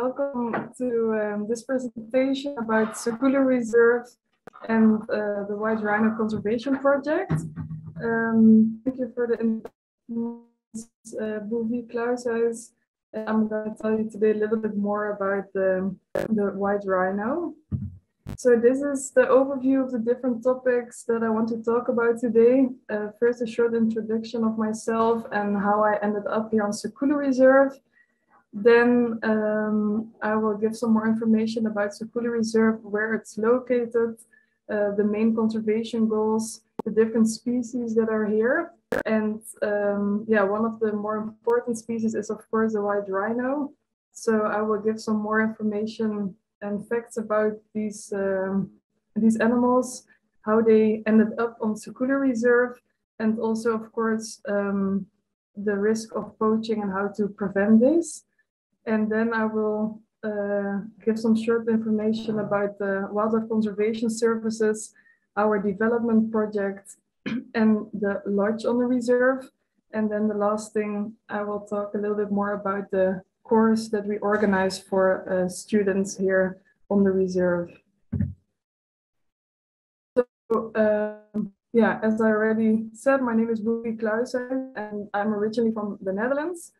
welcome to this presentation about Sukulu Reserve and the White Rhino Conservation Project. Thank you for the invitation, Bouvy Claushuis. I'm going to tell you today a little bit more about the White Rhino. So this is the overview of the different topics that I want to talk about today. First, a short introduction of myself and how I ended up here on Sukulu Reserve. Then I will give some more information about Sukulu Reserve, where it's located, the main conservation goals, the different species that are here. And one of the more important species is, of course, the white rhino. So I will give some more information and facts about these animals, how they ended up on Sukulu Reserve, and also, of course, the risk of poaching and how to prevent this. And then I will give some short information about the Wildlife Conservation Services, our development project, and the lodge on the reserve. And then the last thing, I will talk a little bit more about the course that we organize for students here on the reserve. So, as I already said, my name is Bouvy Claushuis, and I'm originally from the Netherlands.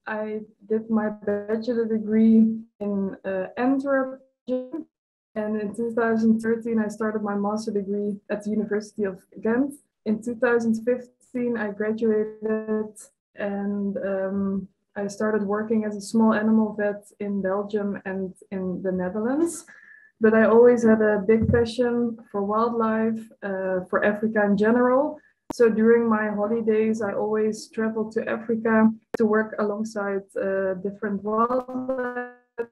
I did my bachelor degree in Antwerp, and in 2013 I started my master degree at the University of Ghent. In 2015 I graduated, and I started working as a small animal vet in Belgium and in the Netherlands. But I always had a big passion for wildlife, for Africa in general. So during my holidays, I always traveled to Africa to work alongside different wildlife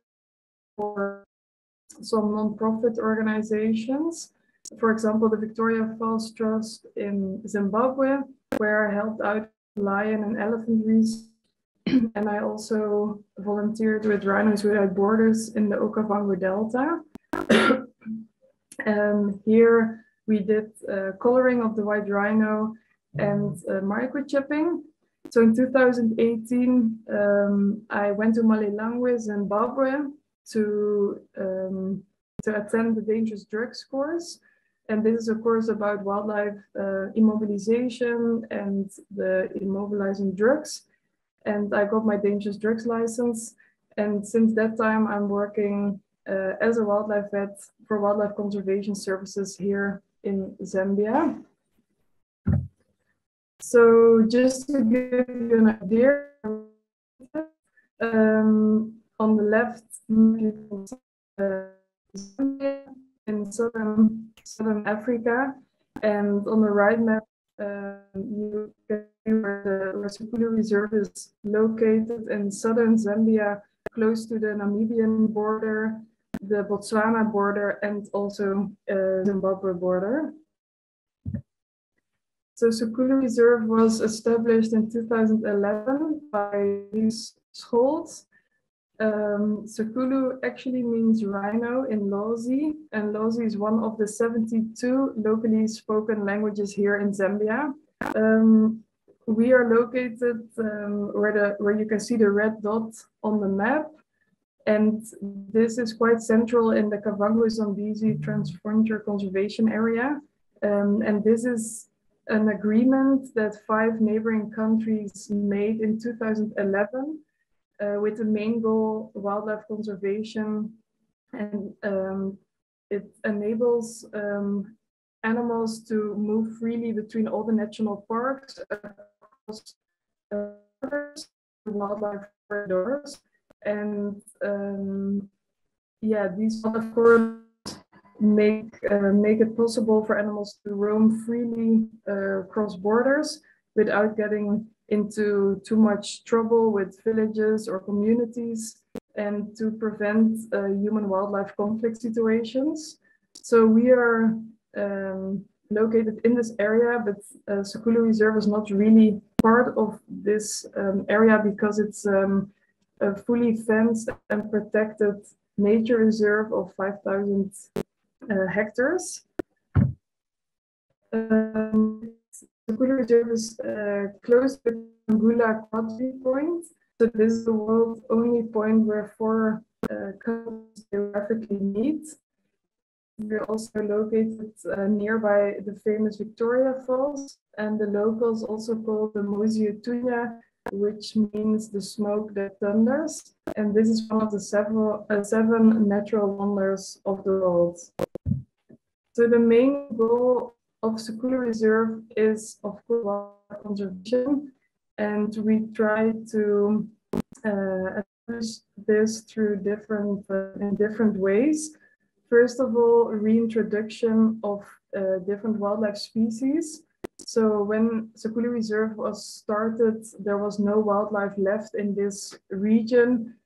for some non-profit organizations. For example, the Victoria Falls Trust in Zimbabwe, where I helped out lion and elephant research. And I also volunteered with Rhinos Without Borders in the Okavango Delta. Here we did coloring of the white rhino and microchipping. So in 2018, I went to Malilangwe, Zimbabwe, to attend the dangerous drugs course. And this is a course about wildlife immobilization and the immobilizing drugs. And I got my dangerous drugs license. And since that time, I'm working as a wildlife vet for Wildlife Conservation Services here in Zambia. So just to give you an idea, on the left, Zambia in southern Africa, and on the right map, you can see where the Sukulu Reserve is located in southern Zambia, close to the Namibian border, the Botswana border, and also Zimbabwe border. So Sukulu Reserve was established in 2011 by these Scholz. Sukulu actually means rhino in Lozi, and Lozi is one of the 72 locally spoken languages here in Zambia. We are located where you can see the red dot on the map. And this is quite central in the Kavango-Zambezi Transfrontier Conservation Area. And this is an agreement that 5 neighboring countries made in 2011 with the main goal, wildlife conservation. And it enables animals to move freely between all the national parks across wildlife corridors. And these of course make it possible for animals to roam freely across borders without getting into too much trouble with villages or communities, and to prevent human-wildlife conflict situations. So we are located in this area, but Sukulu Reserve is not really part of this area because it's a fully fenced and protected nature reserve of 5,000 hectares. Sukulu Reserve is close to Angula Quadri Point, So this is the world's only point where four countries geographically meet. We're also located nearby the famous Victoria Falls, and the locals also call the Museo Tunya, which means the smoke that thunders. And this is one of the seven natural wonders of the world. So the main goal of Sukulu Reserve is, of course, wildlife conservation, and we try to accomplish this through different ways. First of all, reintroduction of different wildlife species. So when Sukulu Reserve was started, there was no wildlife left in this region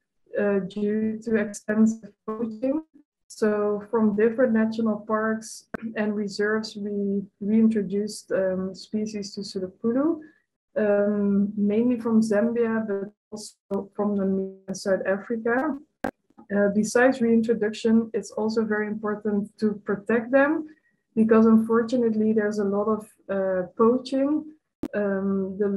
due to extensive poaching. So from different national parks and reserves, we reintroduced species to Sukulu, mainly from Zambia, but also from Namibia and South Africa. Besides reintroduction, it's also very important to protect them, because unfortunately there's a lot of poaching. The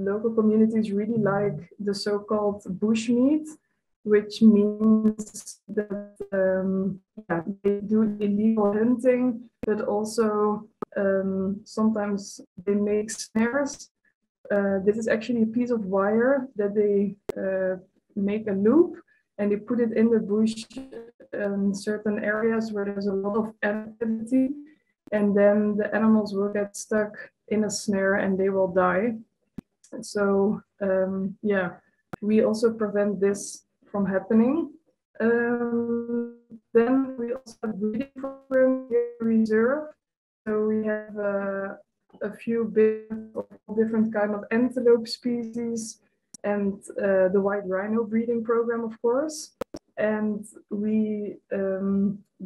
local communities really like the so-called bushmeat, which means that they do illegal hunting, but also sometimes they make snares. This is actually a piece of wire that they make a loop, and they put it in the bush in certain areas where there's a lot of activity, and then the animals will get stuck in a snare and they will die. So we also prevent this from happening. Then we also have breeding program here in reserve. So we have a few different kind of antelope species, and the white rhino breeding program, of course. And we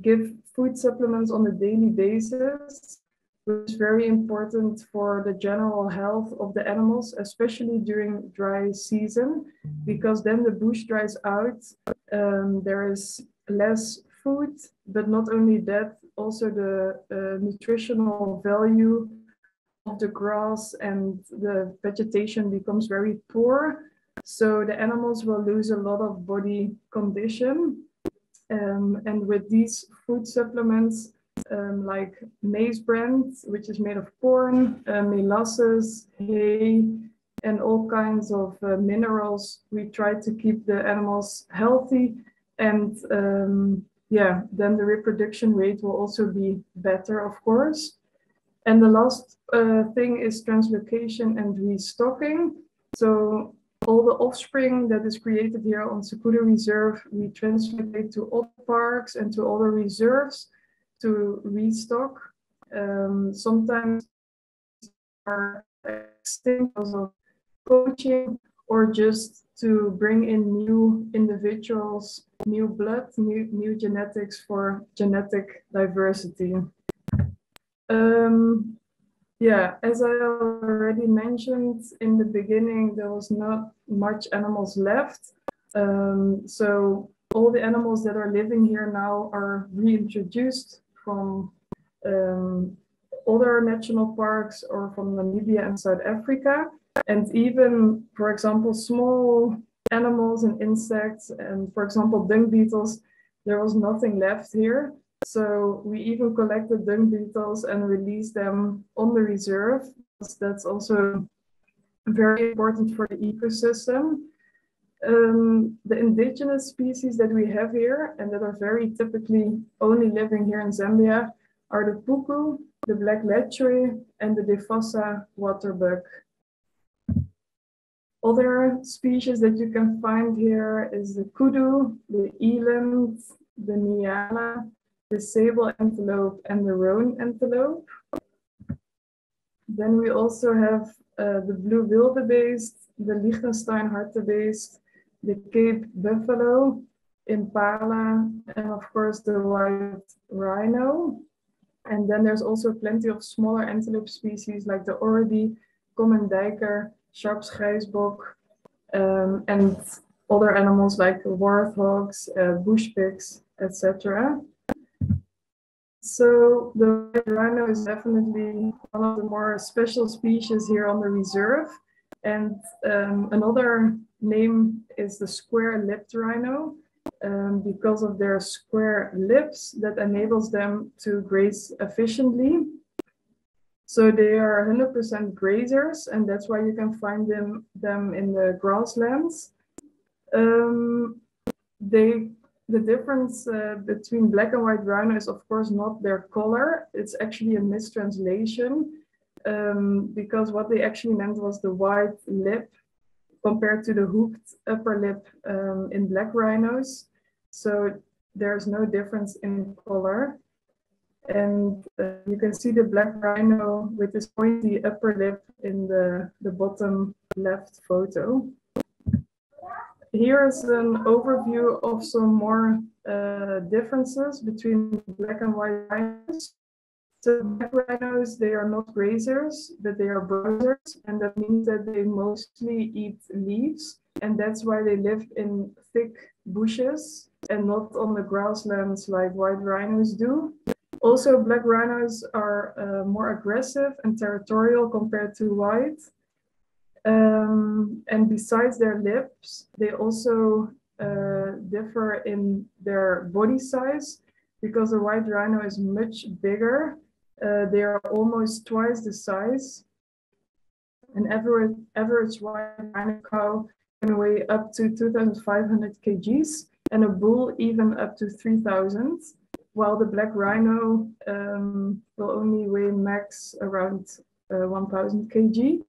give food supplements on a daily basis, which is very important for the general health of the animals, especially during dry season, because then the bush dries out, there is less food, but not only that, also the nutritional value of the grass and the vegetation becomes very poor. So the animals will lose a lot of body condition. And with these food supplements, like maize bran, which is made of corn, molasses, hay, and all kinds of minerals, we try to keep the animals healthy. And then the reproduction rate will also be better, of course. And the last thing is translocation and restocking. So all the offspring that is created here on Sukulu Reserve, we translate to other parks and to other reserves to restock. Sometimes are extinct because of poaching, or just to bring in new individuals, new blood, new genetics for genetic diversity. As I already mentioned in the beginning, there was not much animals left. So all the animals that are living here now are reintroduced from other national parks or from Namibia and South Africa. And even, for example, small animals and insects, and for example, dung beetles, there was nothing left here. So we even collected dung beetles and released them on the reserve. That's also very important for the ecosystem. The indigenous species that we have here and that are very typically only living here in Zambia are the puku, the black leechoi, and the defassa waterbug. Other species that you can find here is the kudu, the eland, the nyala, the sable antelope, and the roan antelope. Then we also have the blue wildebeest, the Liechtenstein hartebeest, the Cape buffalo, impala, and of course the white rhino. And then there's also plenty of smaller antelope species like the oribi, common duiker, Sharps grijsbok, and other animals like warthogs, bush pigs, etc. So the white rhino is definitely one of the more special species here on the reserve, And another name is the square-lipped rhino, because of their square lips that enables them to graze efficiently. So they are 100% grazers, and that's why you can find them in the grasslands. The difference between black and white rhino is, of course, not their color. It's actually a mistranslation, because what they actually meant was the white lip compared to the hooked upper lip in black rhinos. So there's no difference in color. And you can see the black rhino with this pointy upper lip in the bottom left photo. Here is an overview of some more differences between black and white rhinos. So black rhinos, they are not grazers, but they are browsers, and that means that they mostly eat leaves, and that's why they live in thick bushes and not on the grasslands like white rhinos do. Also, black rhinos are more aggressive and territorial compared to white. And besides their lips, they also differ in their body size, because the white rhino is much bigger. They are almost twice the size. An average white rhino cow can weigh up to 2,500 kgs, and a bull even up to 3,000, while the black rhino will only weigh max around 1,000 kg.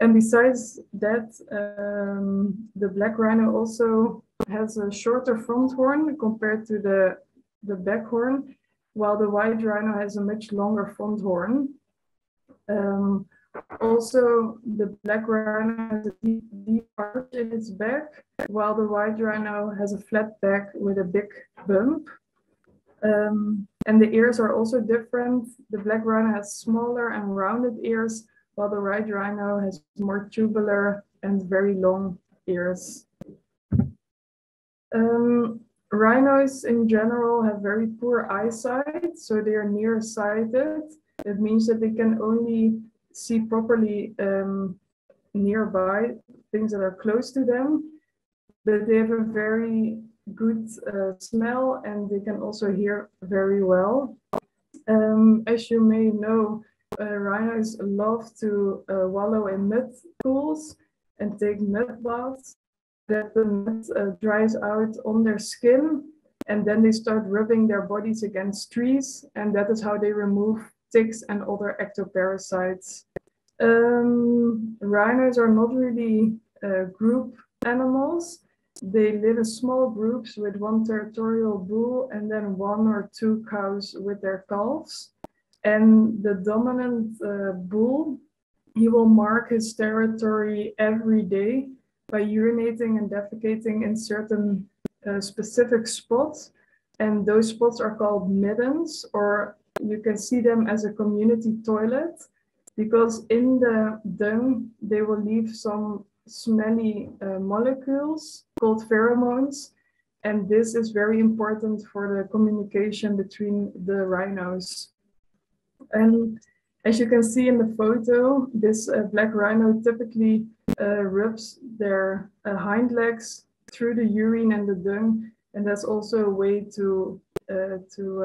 And besides that, the black rhino also has a shorter front horn compared to the back horn, while the white rhino has a much longer front horn. Also, the black rhino has a deep arch in its back, while the white rhino has a flat back with a big bump. And the ears are also different. The black rhino has smaller and rounded ears, while the white rhino has more tubular and very long ears. Rhinos in general have very poor eyesight, so they are nearsighted. It means that they can only see properly nearby things that are close to them, but they have a very good smell, and they can also hear very well. As you may know, rhinos love to wallow in mud pools and take mud baths. That the mud dries out on their skin, and then they start rubbing their bodies against trees, and that is how they remove ticks and other ectoparasites. Rhinos are not really group animals. They live in small groups with one territorial bull and then one or two cows with their calves. And the dominant bull, he will mark his territory every day by urinating and defecating in certain specific spots. And those spots are called middens, or you can see them as a community toilet, because in the dung, they will leave some smelly molecules called pheromones. And this is very important for the communication between the rhinos. And as you can see in the photo, this black rhino typically rubs their hind legs through the urine and the dung, and that's also a way to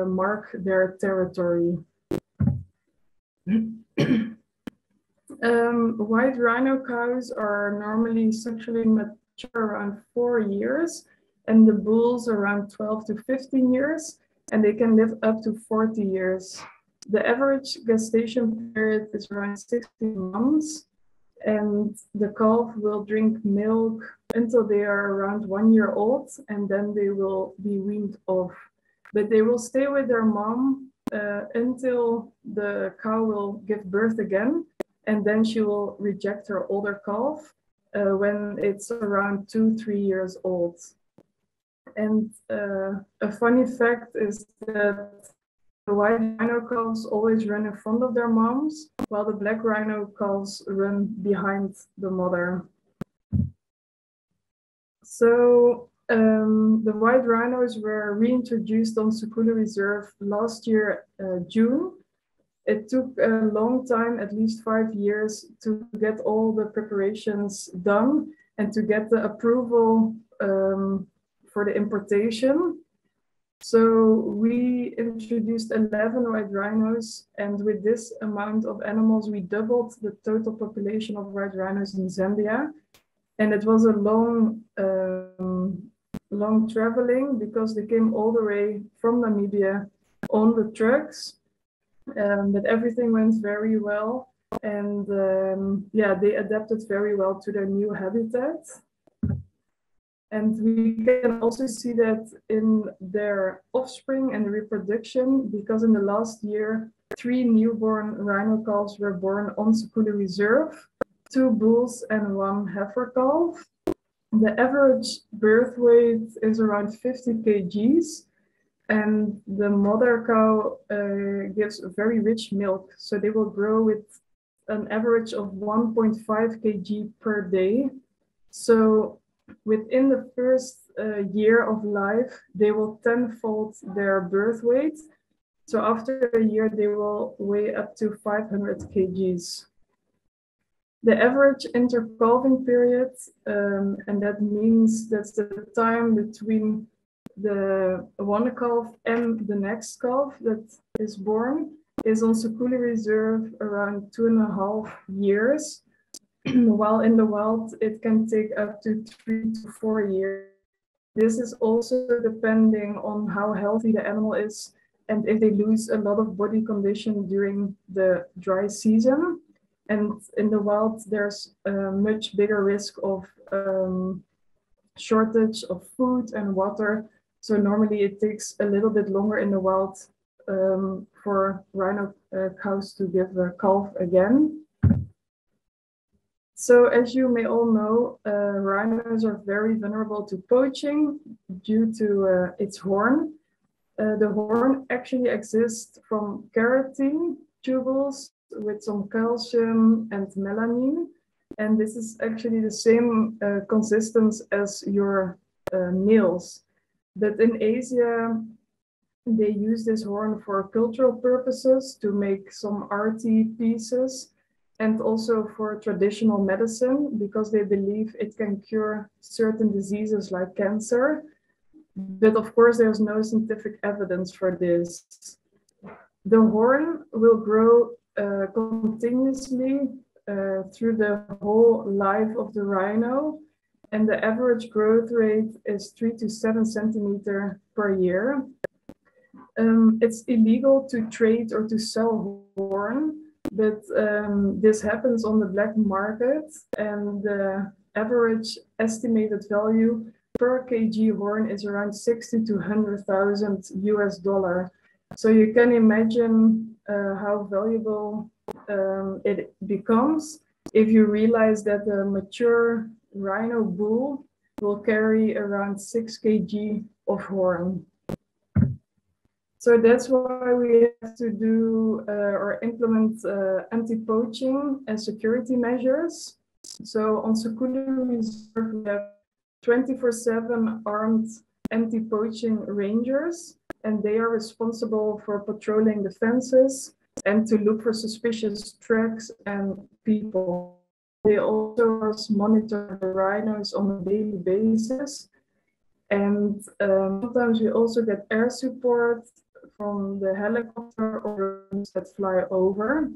mark their territory. White rhino cows are normally sexually mature around 4 years, and the bulls around 12 to 15 years, and they can live up to 40 years. The average gestation period is around 16 months, and the calf will drink milk until they are around 1 year old, and then they will be weaned off. But they will stay with their mom until the cow will give birth again, and then she will reject her older calf when it's around 2-3 years old. And a funny fact is that the white rhino calves always run in front of their moms, while the black rhino calves run behind the mother. So the white rhinos were reintroduced on Sukulu Reserve last year, June. it took a long time, at least 5 years, to get all the preparations done and to get the approval for the importation. So we introduced 11 white rhinos, and with this amount of animals, we doubled the total population of white rhinos in Zambia. And it was a long traveling, because they came all the way from Namibia on the trucks, but everything went very well. And yeah, they adapted very well to their new habitat. And we can also see that in their offspring and reproduction, because in the last year, 3 newborn rhino calves were born on Sukulu Reserve, 2 bulls and 1 heifer calf. The average birth weight is around 50 kgs, and the mother cow gives very rich milk. So they will grow with an average of 1.5 kg per day. So within the first year of life, they will tenfold their birth weight. So after a year, they will weigh up to 500 kgs. The average intercalving period, and that means that's the time between the one calf and the next calf that is born, is on Sukulu Reserve around 2.5 years. While in the wild, it can take up to 3 to 4 years. This is also depending on how healthy the animal is and if they lose a lot of body condition during the dry season. And in the wild, there's a much bigger risk of shortage of food and water. So normally it takes a little bit longer in the wild for rhino cows to give a calf again. So as you may all know, rhinos are very vulnerable to poaching due to its horn. The horn actually exists from keratin tubules with some calcium and melanin. And this is actually the same consistence as your nails. But in Asia, they use this horn for cultural purposes to make some arty pieces, and also for traditional medicine, because they believe it can cure certain diseases like cancer. But of course, there's no scientific evidence for this. The horn will grow continuously through the whole life of the rhino, and the average growth rate is 3 to 7 centimeters per year. It's illegal to trade or to sell horn, but this happens on the black market, and the average estimated value per kg horn is around 60 to 100,000 US$. So you can imagine how valuable it becomes if you realize that the mature rhino bull will carry around 6 kg of horn. So that's why we have to do or implement anti-poaching and security measures. So on Sukulu Reserve, we have 24/7 armed anti-poaching rangers, and they are responsible for patrolling the fences and to look for suspicious tracks and people. They also monitor the rhinos on a daily basis. And sometimes we also get air support from the helicopter or drones that fly over.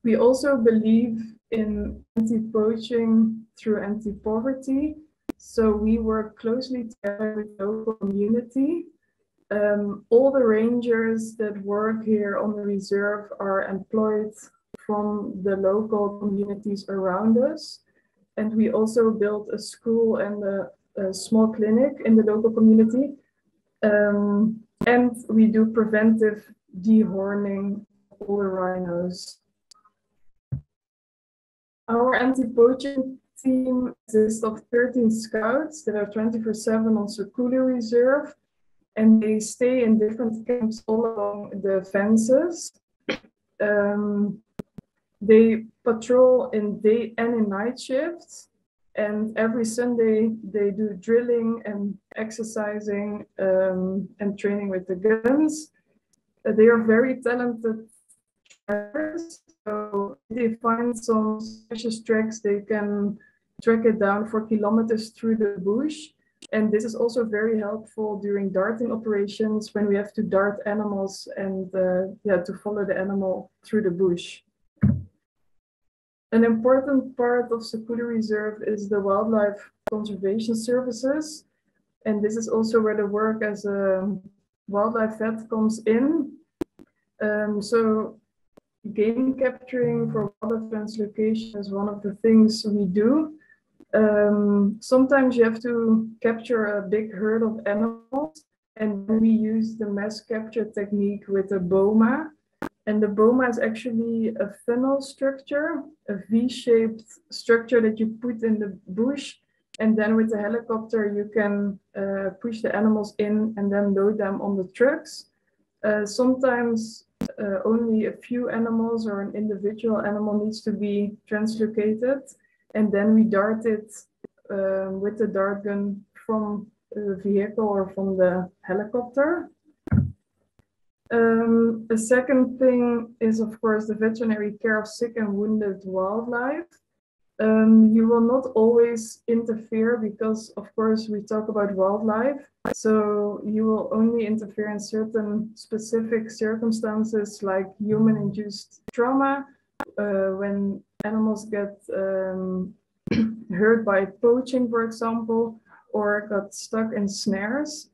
We also believe in anti-poaching through anti-poverty. So we work closely together with the local community. All the rangers that work here on the reserve are employed from the local communities around us. And we also built a school and a small clinic in the local community. And we do preventive dehorning of all the rhinos. Our anti-poaching team consists of 13 scouts that are 24/7 on Sukulu Reserve, and they stay in different camps all along the fences. They patrol in day and in night shifts, and every Sunday they do drilling and exercising and training with the guns. They are very talented So if they find some suspicious tracks, they can track it down for kilometers through the bush. And this is also very helpful during darting operations when we have to dart animals and to follow the animal through the bush. An important part of Sukulu Reserve is the wildlife conservation services. And this is also where the work as a wildlife vet comes in. So game capturing for wildlife translocation is one of the things we do. Sometimes you have to capture a big herd of animals, and we use the mass capture technique with a boma. And the boma is actually a funnel structure, a V-shaped structure that you put in the bush. And then with the helicopter, you can push the animals in and then load them on the trucks. Sometimes only a few animals or an individual animal needs to be translocated. And then we dart it with the dart gun from the vehicle or from the helicopter. The second thing is, of course, the veterinary care of sick and wounded wildlife. You will not always interfere because, of course, we talk about wildlife. So you will only interfere in certain specific circumstances like human-induced trauma, when animals get hurt by poaching, for example, or got stuck in snares.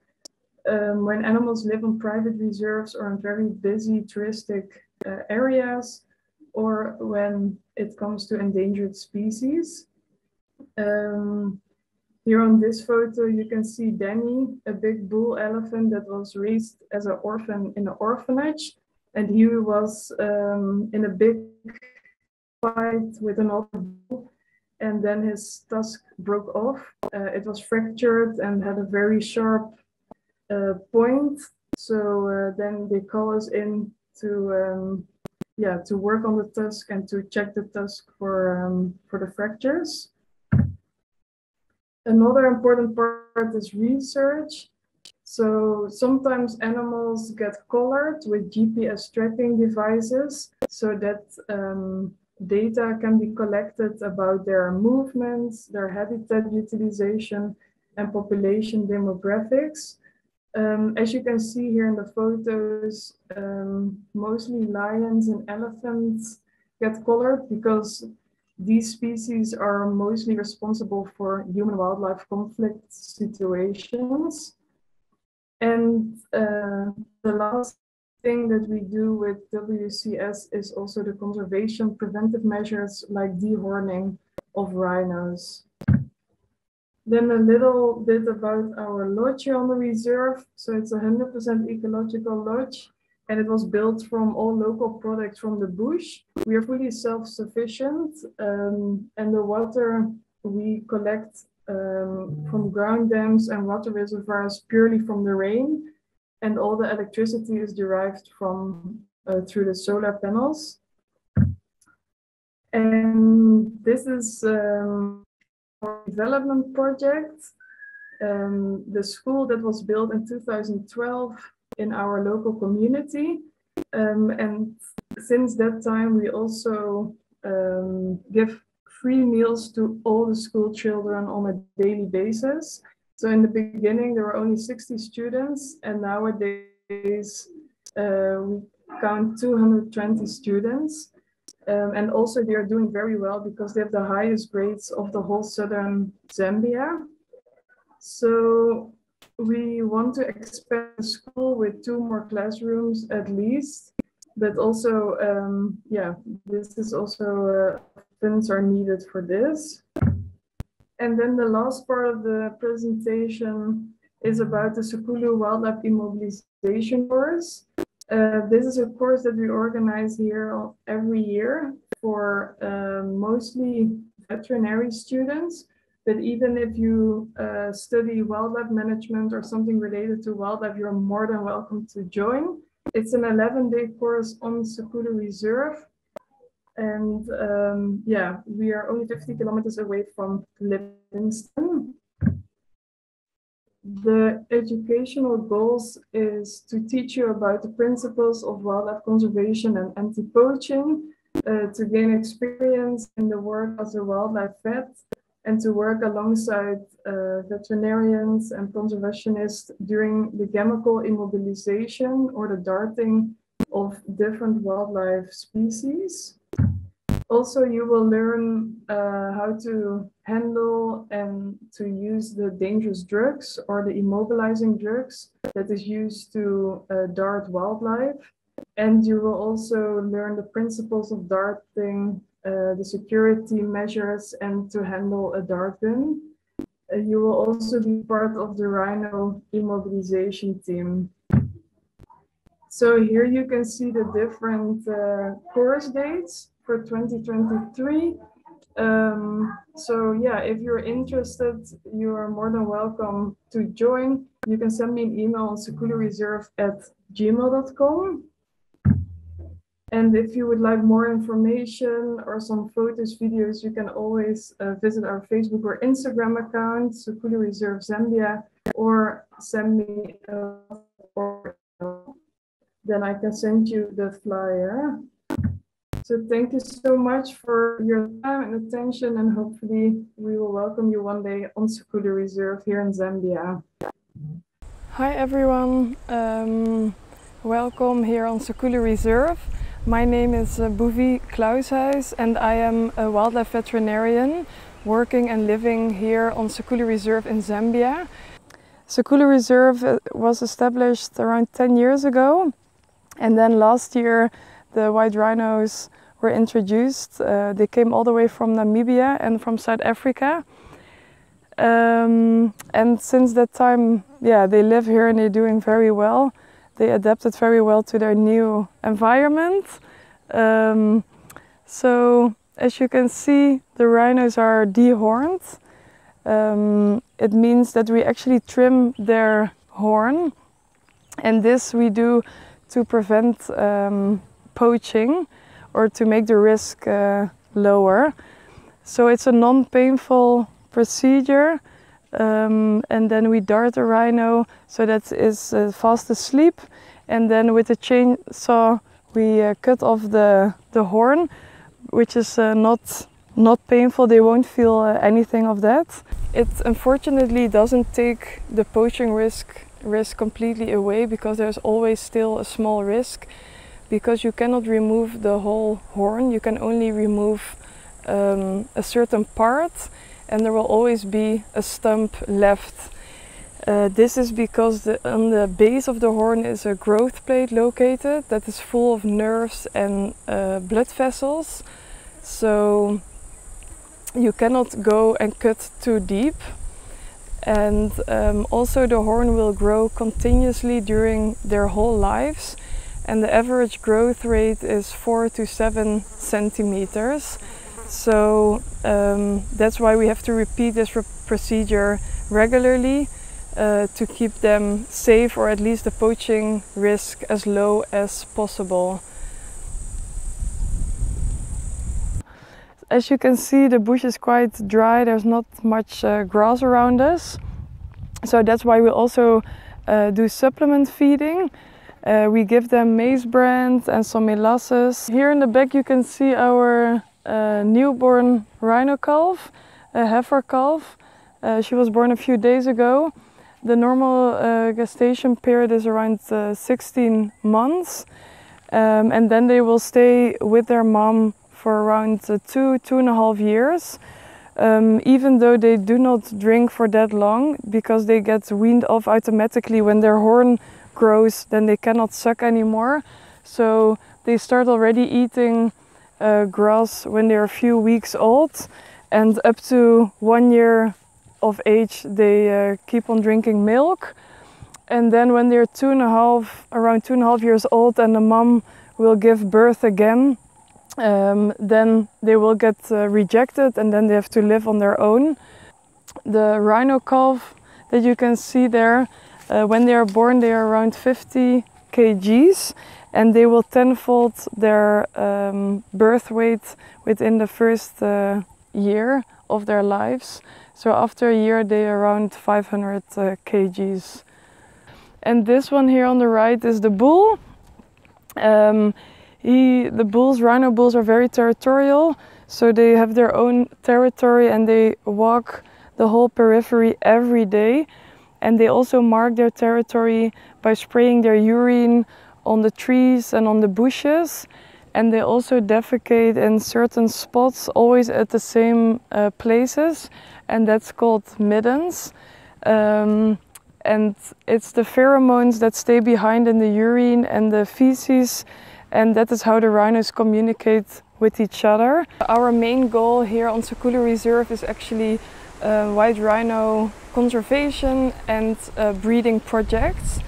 When animals live on private reserves or in very busy touristic areas, or when it comes to endangered species. Here on this photo, you can see Danny, a big bull elephant that was raised as an orphan in an orphanage. And he was in a big fight with another bull, and then his tusk broke off. It was fractured and had a very sharp point. So then they call us in to work on the tusk and to check the tusk for the fractures. Another important part is research. So sometimes animals get collared with GPS tracking devices so that data can be collected about their movements, their habitat utilization, and population demographics. As you can see here in the photos, mostly lions and elephants get collared because these species are mostly responsible for human-wildlife conflict situations. And the last thing that we do with WCS is also the conservation preventive measures like dehorning of rhinos. Then a little bit about our lodge on the reserve. So it's a 100% ecological lodge, and it was built from all local products from the bush. We are fully self-sufficient, and the water we collect from ground dams and water reservoirs purely from the rain, and all the electricity is derived from through the solar panels. And this is development project, the school that was built in 2012 in our local community. And since that time, we also give free meals to all the school children on a daily basis. So in the beginning, there were only 60 students, and nowadays we count 220 students. And also they are doing very well because they have the highest grades of the whole southern Zambia. So we want to expand the school with 2 more classrooms at least, but also, this is also funds are needed for this. And then the last part of the presentation is about the Sukulu Wildlife Immobilization course. This is a course that we organize here every year for mostly veterinary students. But even if you study wildlife management or something related to wildlife, you're more than welcome to join. It's an 11-day course on Sukulu Reserve. And we are only 50 kilometers away from Livingston. The educational goals is to teach you about the principles of wildlife conservation and anti-poaching, to gain experience in the work as a wildlife vet, and to work alongside veterinarians and conservationists during the chemical immobilization or the darting of different wildlife species. Also, you will learn how to handle and to use the dangerous drugs or the immobilizing drugs that is used to dart wildlife. And you will also learn the principles of darting, the security measures, and to handle a dart gun. You will also be part of the Rhino immobilization team. So here you can see the different course dates for 2023. So yeah, if you're interested, you are more than welcome to join. You can send me an email on sukulureserve@gmail.com. And if you would like more information or some photos, videos, you can always visit our Facebook or Instagram account, Sukulu Reserve Zambia, or send me a then I can send you the flyer. So thank you so much for your time and attention, and hopefully we will welcome you one day on Sukulu Reserve here in Zambia. Hi everyone, welcome here on Sukulu Reserve. My name is Bouvy Claushuis and I am a wildlife veterinarian working and living here on Sukulu Reserve in Zambia. Sukulu Reserve was established around 10 years ago, and then last year the white rhinos were introduced. They came all the way from Namibia and from South Africa. And since that time, yeah, they live here and they're doing very well. They adapted very well to their new environment. So as you can see, the rhinos are dehorned. It means that we actually trim their horn, and this we do to prevent poaching or to make the risk lower. So it's a non-painful procedure, and then we dart the rhino so that is fast asleep, and then with the chainsaw we cut off the horn, which is not painful. They won't feel anything of that. It unfortunately doesn't take the poaching risk completely away, because there's always still a small risk, because you cannot remove the whole horn. You can only remove a certain part, and there will always be a stump left. This is because on the base of the horn is a growth plate located that is full of nerves and blood vessels. So you cannot go and cut too deep. And also the horn will grow continuously during their whole lives, and the average growth rate is 4 to 7 centimeters. So that's why we have to repeat this procedure regularly to keep them safe, or at least the poaching risk as low as possible. As you can see, the bush is quite dry. There's not much grass around us. So that's why we also do supplement feeding. We give them maize bran and some molasses. Here in the back you can see our newborn rhino calf, a heifer calf. She was born a few days ago. The normal gestation period is around 16 months. And then they will stay with their mom for around 2.5 years, even though they do not drink for that long, because they get weaned off automatically when their horn grows. Then they cannot suck anymore, so they start already eating grass when they're a few weeks old, and up to 1 year of age they keep on drinking milk. And then when they're around 2.5 years old, and the mom will give birth again, then they will get rejected, and then they have to live on their own. The rhino calf that you can see there, when they are born, they are around 50 kgs, and they will tenfold their birth weight within the first year of their lives. So after a year, they are around 500 kgs. And this one here on the right is the bull. Rhino bulls are very territorial, so they have their own territory and they walk the whole periphery every day. And they also mark their territory by spraying their urine on the trees and on the bushes. And they also defecate in certain spots, always at the same places, and that's called middens. And it's the pheromones that stay behind in the urine and the feces, and that is how the rhinos communicate with each other. Our main goal here on Sukulu Reserve is actually white rhino conservation and breeding projects.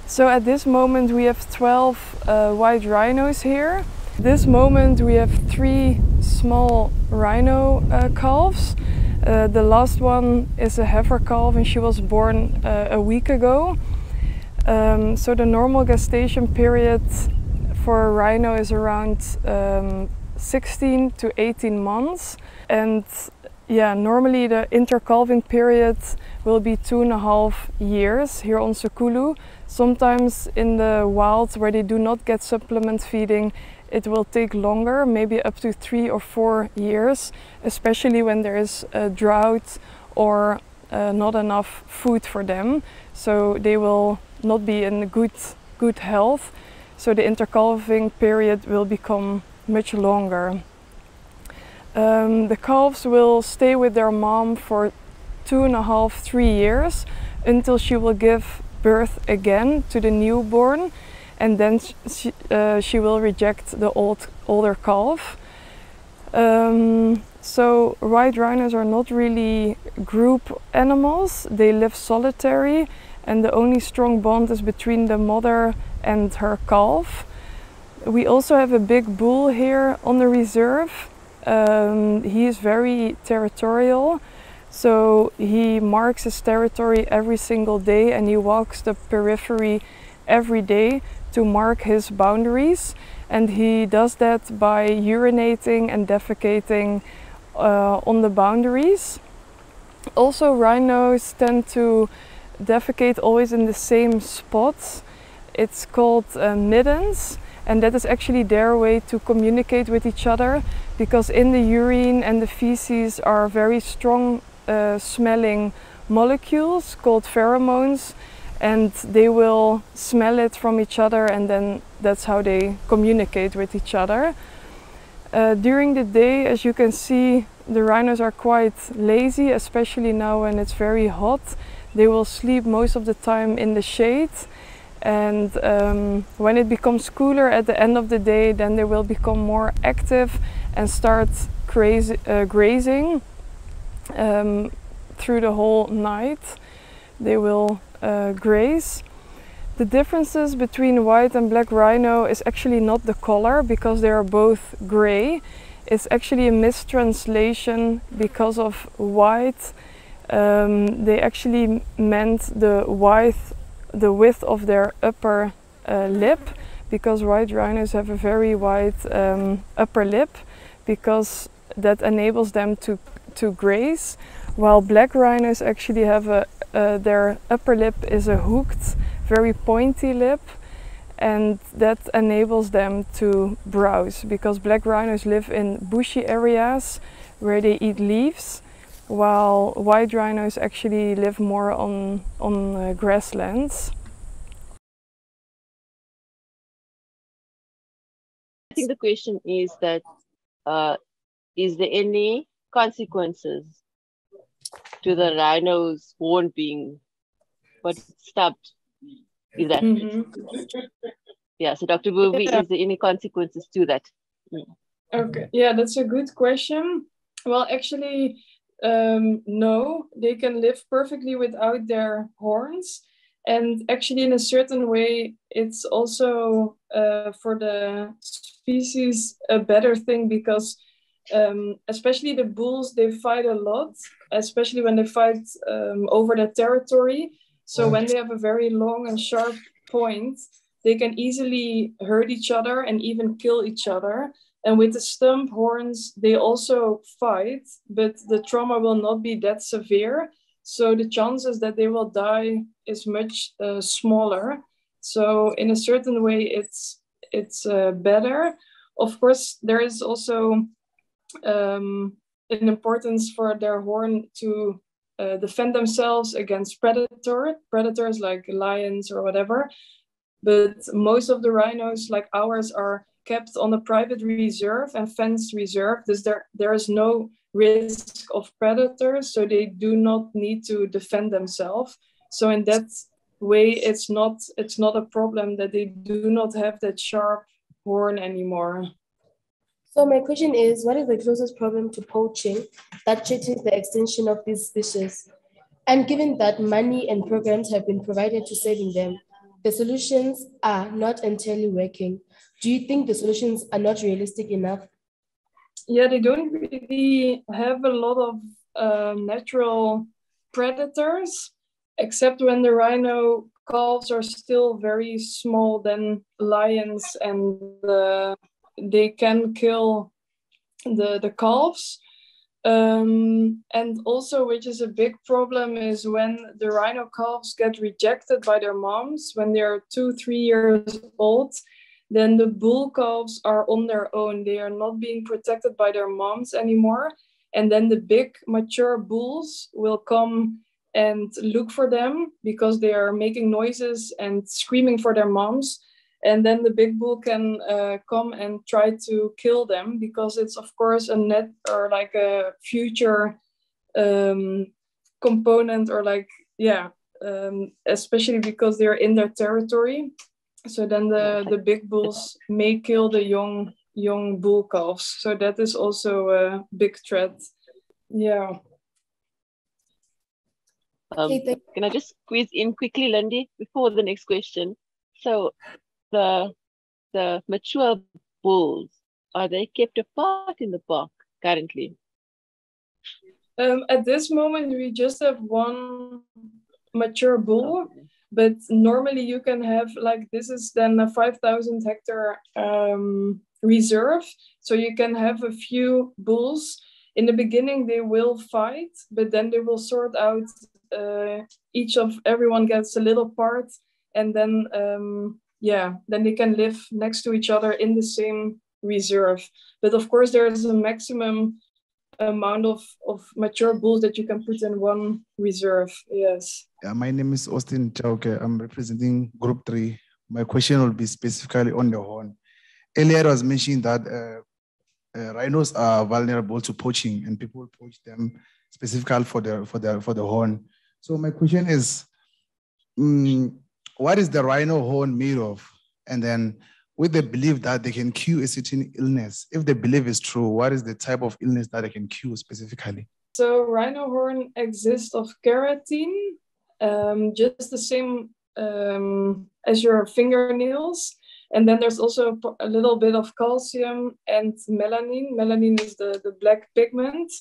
So at this moment we have 12 white rhinos here. At this moment we have 3 small rhino calves. The last one is a heifer calf and she was born a week ago. So the normal gestation period for a rhino is around 16 to 18 months. And yeah, normally the intercalving period will be 2.5 years here on Sukulu. Sometimes in the wild where they do not get supplement feeding, it will take longer, maybe up to 3 or 4 years, especially when there is a drought or not enough food for them. So they will not be in good health. So the intercalving period will become much longer. The calves will stay with their mom for 2.5, 3 years until she will give birth again to the newborn. And then she will reject the older calf. So white rhinos are not really group animals. They live solitary, and the only strong bond is between the mother and her calf. We also have a big bull here on the reserve. He is very territorial, so he marks his territory every single day and he walks the periphery every day to mark his boundaries, and he does that by urinating and defecating on the boundaries. Also, rhinos tend to defecate always in the same spots. It's called middens, and that is actually their way to communicate with each other, because in the urine and the feces are very strong smelling molecules called pheromones, and they will smell it from each other, and then that's how they communicate with each other. During the day, as you can see, the rhinos are quite lazy, especially now when it's very hot. They will sleep most of the time in the shade, and when it becomes cooler at the end of the day, then they will become more active and start grazing through the whole night. They will graze. The differences between white and black rhino is actually not the color, because they are both gray. It's actually a mistranslation because of white. They actually meant the width of their upper lip, because white rhinos have a very wide upper lip, because that enables them to graze, while black rhinos actually have their upper lip is a hooked, very pointy lip, and that enables them to browse, because black rhinos live in bushy areas where they eat leaves, while white rhinos actually live more on grasslands. I think the question is that is there any consequences to the rhino's horn being stubbed? Is that yeah? So Dr. Bouvy, Yeah. is there any consequences to that? Okay, yeah, that's a good question. Well, actually, no, they can live perfectly without their horns. And actually, in a certain way, it's also for the species a better thing, because especially the bulls, they fight a lot, especially when they fight over their territory. So when they have a very long and sharp point, they can easily hurt each other and even kill each other. And with the stump horns, they also fight, but the trauma will not be that severe. So the chances that they will die is much smaller. So in a certain way, it's better. Of course, there is also an importance for their horn to defend themselves against predators like lions or whatever. But most of the rhinos, like ours, are kept on a private reserve and fenced reserve. There is no risk of predators, so they do not need to defend themselves. So in that way, it's not a problem that they do not have that sharp horn anymore. So my question is, what is the closest problem to poaching that threatens the extinction of these species? And given that money and programs have been provided to saving them, the solutions are not entirely working. Do you think the solutions are not realistic enough? Yeah, they don't really have a lot of natural predators, except when the rhino calves are still very small than lions, and they can kill the calves. And also, which is a big problem, is when the rhino calves get rejected by their moms when they're 2-3 years old. Then the bull calves are on their own. They are not being protected by their moms anymore. And then the big mature bulls will come and look for them because they are making noises and screaming for their moms. And then the big bull can come and try to kill them, because it's of course a net or like a future component, or like, yeah, especially because they're in their territory. So then the big bulls may kill the young bull calves. So that is also a big threat. Yeah. Can I just squeeze in quickly, Lindy, before the next question? So the mature bulls, are they kept apart in the park currently? At this moment, we just have one mature bull. But normally you can have, like, this is then a 5,000 hectare reserve. So you can have a few bulls. In the beginning, they will fight, but then they will sort out, everyone gets a little part. And then, then they can live next to each other in the same reserve. But of course, there is a maximum amount of mature bulls that you can put in one reserve. Yes. Yeah, my name is Austin Chauke. I'm representing Group 3. My question will be specifically on the horn. Earlier, I was mentioning that rhinos are vulnerable to poaching, and people poach them specifically for the horn. So my question is, what is the rhino horn made of? And then, with the belief that they can cure a certain illness, if the belief is true, what is the type of illness that they can cure specifically? So rhino horn exists of keratin, just the same as your fingernails. And then there's also a little bit of calcium and melanin. Melanin is the black pigment.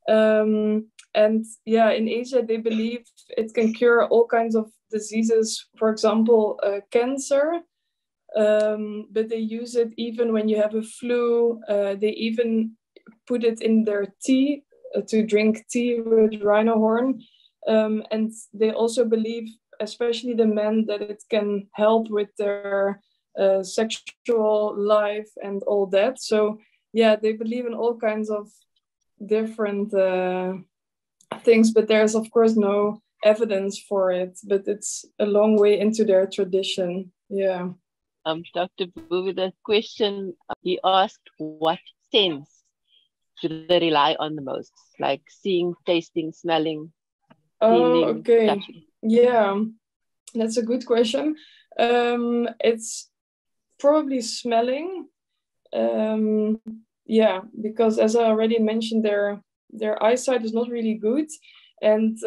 And yeah, in Asia, they believe it can cure all kinds of diseases, for example, cancer. But they use it even when you have a flu. They even put it in their tea, to drink tea with rhino horn. And they also believe, especially the men, that it can help with their sexual life and all that. So yeah, they believe in all kinds of different things, but there's of course no evidence for it, but it's a long way into their tradition. Yeah. Dr. Bouvy, the question, he asked, what sense do they rely on the most? Like seeing, tasting, smelling, feeling, okay. touching? Yeah, that's a good question. It's probably smelling. Yeah, because as I already mentioned, their eyesight is not really good. And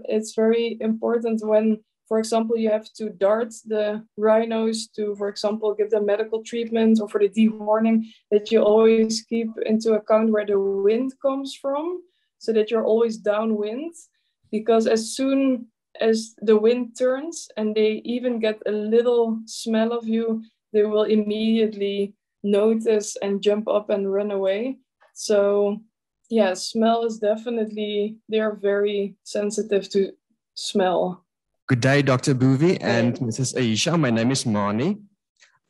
it's very important when, for example, you have to dart the rhinos to, for example, give them medical treatment or for the dehorning, that you always keep into account where the wind comes from, so that you're always downwind. Because as soon as the wind turns and they even get a little smell of you, they will immediately notice and jump up and run away. So yeah, smell is definitely, they're very sensitive to smell. Good day, Dr. Bouvy and Mrs. Aisha. My name is Mani.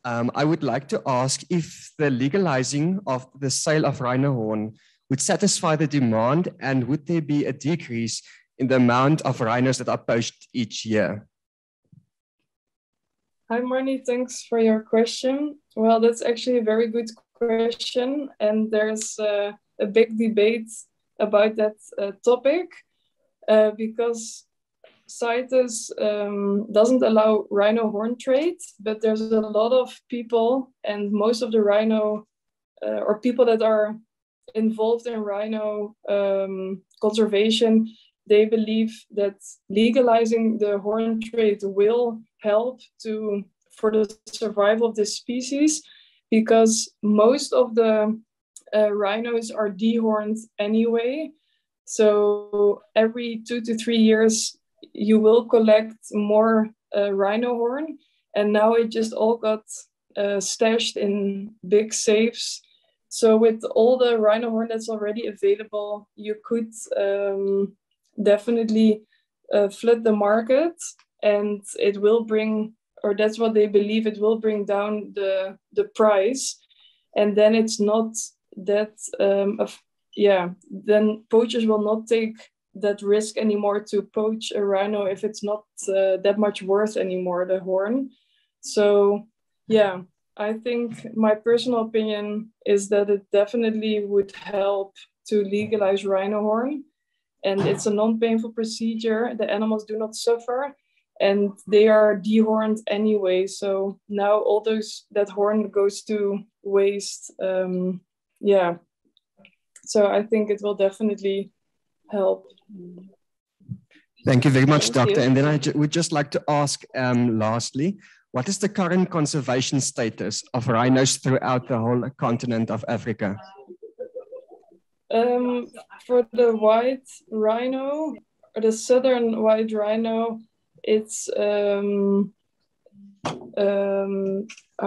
I would like to ask if the legalizing of the sale of rhino horn would satisfy the demand, and would there be a decrease in the amount of rhinos that are poached each year? Hi, Marnie. Thanks for your question. Well, that's actually a very good question, and there's a big debate about that topic because CITES doesn't allow rhino horn trade, but there's a lot of people, and most of the rhino or people that are involved in rhino conservation, they believe that legalizing the horn trade will help for the survival of this species, because most of the rhinos are dehorned anyway. So every 2 to 3 years, you will collect more rhino horn, and now it just all got stashed in big safes. So with all the rhino horn that's already available, you could definitely flood the market, and it will bring, or that's what they believe, it will bring down the price. And then it's not that, then poachers will not take that risk anymore to poach a rhino if it's not that much worth anymore, the horn. So yeah, I think my personal opinion is that it definitely would help to legalize rhino horn. And it's a non-painful procedure. The animals do not suffer, and they are dehorned anyway. So now all that horn goes to waste. So I think it will definitely help. Thank you very much, Thank Doctor. you. And then I would just like to ask, lastly, what is the current conservation status of rhinos throughout the whole continent of Africa? For the white rhino, or the southern white rhino, it's how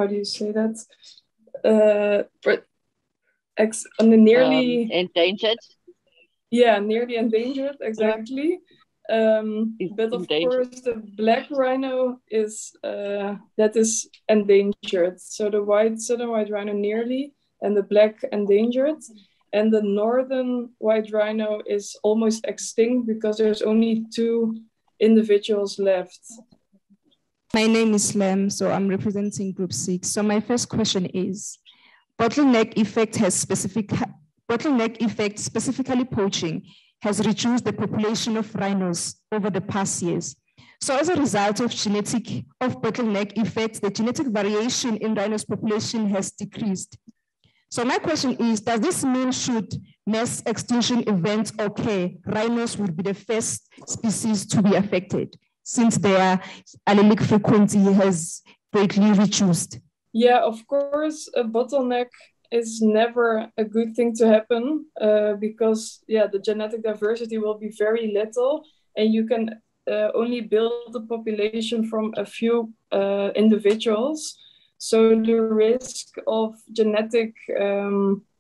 do you say that? On the nearly endangered. Yeah, nearly endangered, exactly. But of course, the black rhino is that is endangered. So the southern white rhino nearly, and the black endangered. And the northern white rhino is almost extinct because there's only 2 individuals left. My name is Lem, so I'm representing Group 6. So my first question is, bottleneck effect, specifically poaching, has reduced the population of rhinos over the past years. So as a result of bottleneck effects, the genetic variation in rhinos population has decreased. So my question is, does this mean should mass extinction events occur, rhinos would be the first species to be affected since their allelic frequency has greatly reduced? Yeah, of course, a bottleneck is never a good thing to happen because the genetic diversity will be very little, and you can only build a population from a few individuals. So the risk of genetic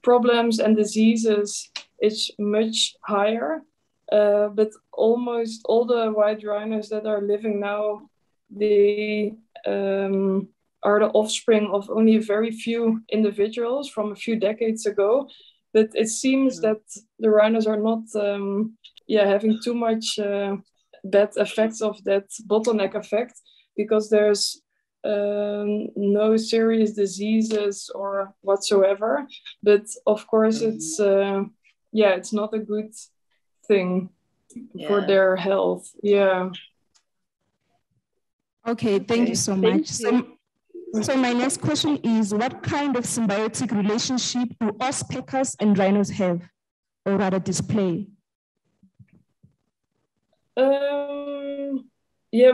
problems and diseases is much higher. But almost all the white rhinos that are living now, they are the offspring of only a very few individuals from a few decades ago. But it seems that the rhinos are not having too much bad effects of that bottleneck effect, because there's no serious diseases or whatsoever. But of course, it's not a good thing for their health. Yeah. Okay, thank you so much. So my next question is, what kind of symbiotic relationship do osspeckers and rhinos have, or rather display?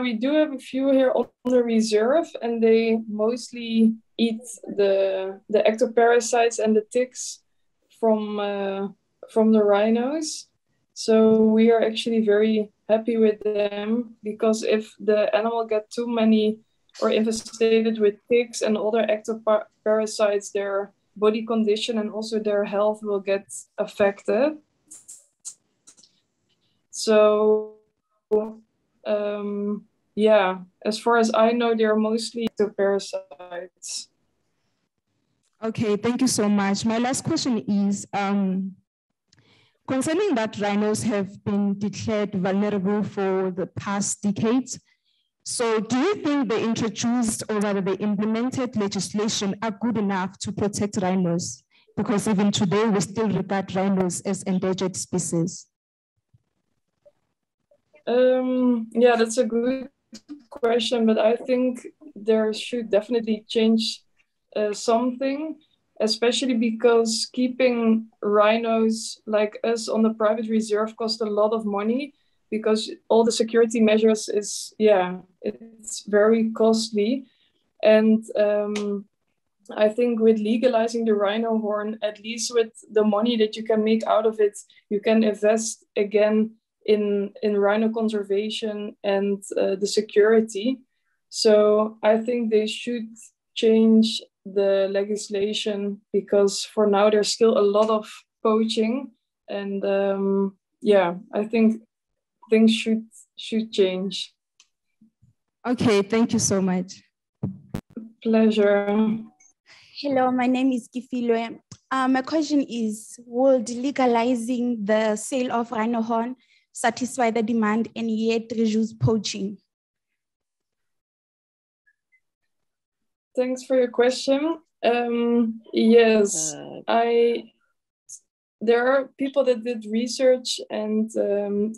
We do have a few here on the reserve, and they mostly eat the ectoparasites and the ticks from the rhinos. So we are actually very happy with them, because if the animal get too many or infested with ticks and other ectoparasites, their body condition and also their health will get affected. So, yeah, as far as I know, they're mostly ectoparasites. Okay, thank you so much. My last question is, concerning that rhinos have been declared vulnerable for the past decades, so do you think the introduced or rather the implemented legislation are good enough to protect rhinos? Because even today we still regard rhinos as endangered species. Yeah, that's a good question, but I think there should definitely change something, especially because keeping rhinos like us on the private reserve costs a lot of money, because all the security measures is, yeah, it's very costly. And I think with legalizing the rhino horn, at least with the money that you can make out of it, you can invest again in rhino conservation and the security. So I think they should change the legislation, because for now there's still a lot of poaching, and yeah, I think things should change. Okay, thank you so much. Pleasure. Hello, my name is Kifilwe. My question is, would legalizing the sale of rhino horn satisfy the demand and yet reduce poaching? Thanks for your question. Yes, there are people that did research and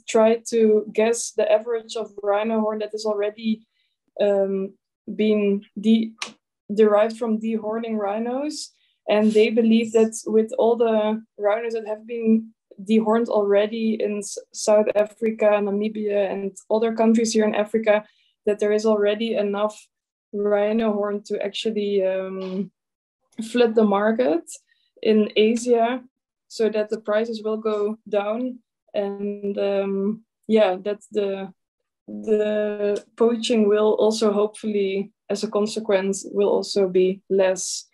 tried to guess the average of rhino horn that is already been derived from dehorning rhinos. And they believe that with all the rhinos that have been dehorned already in South Africa, Namibia, and other countries here in Africa, that there is already enough rhino horn to actually flood the market in Asia, so that the prices will go down, and yeah, that the poaching will also hopefully, as a consequence, will also be less.